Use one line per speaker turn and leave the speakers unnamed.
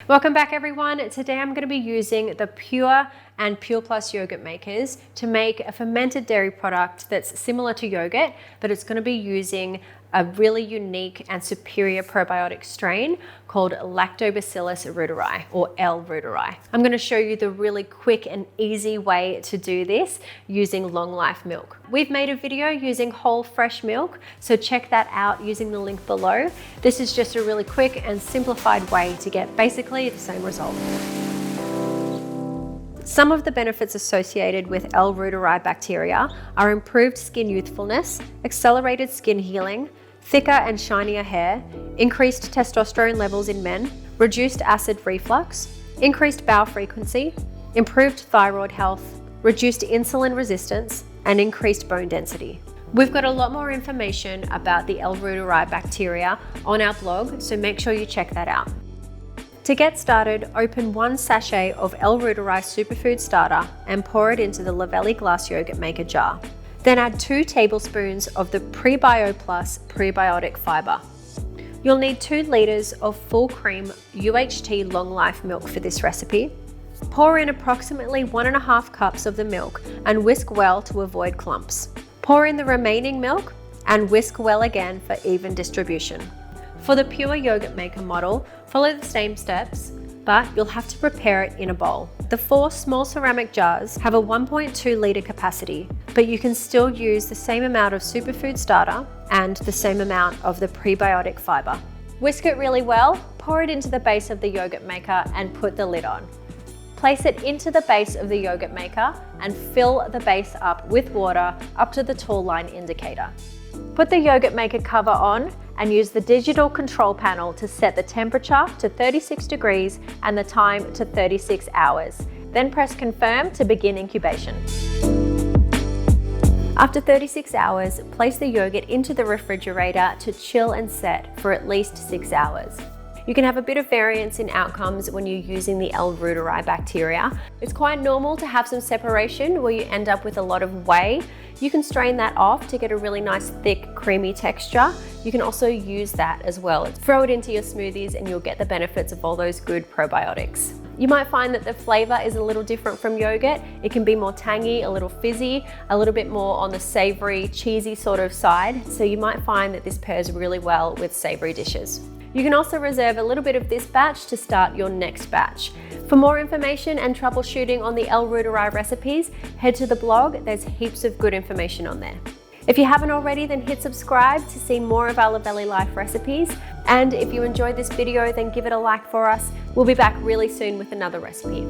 Welcome back everyone. Today I'm going to be using the Pure and Pure Plus yogurt makers to make a fermented dairy product that's similar to yogurt, but it's going to be using a really unique and superior probiotic strain called Lactobacillus reuteri, or L Reuteri. I'm going to show you the really quick and easy way to do this using long life milk. We've made a video using whole fresh milk, so check that out using the link below. This is just a really quick and simplified way to get basically the same result. Some of the benefits associated with L Reuteri bacteria are improved skin youthfulness, accelerated skin healing, thicker and shinier hair, increased testosterone levels in men, reduced acid reflux, increased bowel frequency, improved thyroid health, reduced insulin resistance, and increased bone density. We've got a lot more information about the L Reuteri bacteria on our blog, so make sure you check that out. To get started, open 1 sachet of L Reuteri Superfood starter and pour it into the Luvele glass yogurt maker jar. Then add 2 tablespoons of the Prebio Plus prebiotic fiber. You'll need 2 liters of full cream UHT long life milk for this recipe. Pour in approximately 1.5 cups of the milk and whisk well to avoid clumps. Pour in the remaining milk and whisk well again for even distribution. For the Pure Yogurt Maker model, follow the same steps, but you'll have to prepare it in a bowl. The 4 small ceramic jars have a 1.2 litre capacity, but you can still use the same amount of superfood starter and the same amount of the prebiotic fiber. Whisk it really well, pour it into the base of the yogurt maker and put the lid on. Place it into the base of the yogurt maker and fill the base up with water up to the tall line indicator. Put the yogurt maker cover on and use the digital control panel to set the temperature to 36 degrees and the time to 36 hours. Then press confirm to begin incubation. After 36 hours, place the yogurt into the refrigerator to chill and set for at least 6 hours. You can have a bit of variance in outcomes when you're using the L Reuteri bacteria. It's quite normal to have some separation where you end up with a lot of whey. You can strain that off to get a really nice thick creamy texture. You can also use that as well. Throw it into your smoothies and you'll get the benefits of all those good probiotics. You might find that the flavor is a little different from yogurt. It can be more tangy, a little fizzy, a little bit more on the savory, cheesy sort of side. So you might find that this pairs really well with savory dishes. You can also reserve a little bit of this batch to start your next batch. For more information and troubleshooting on the L Reuteri recipes, head to the blog. There's heaps of good information on there. If you haven't already, then hit subscribe to see more of our Luvele Life recipes. And if you enjoyed this video, then give it a like for us. We'll be back really soon with another recipe.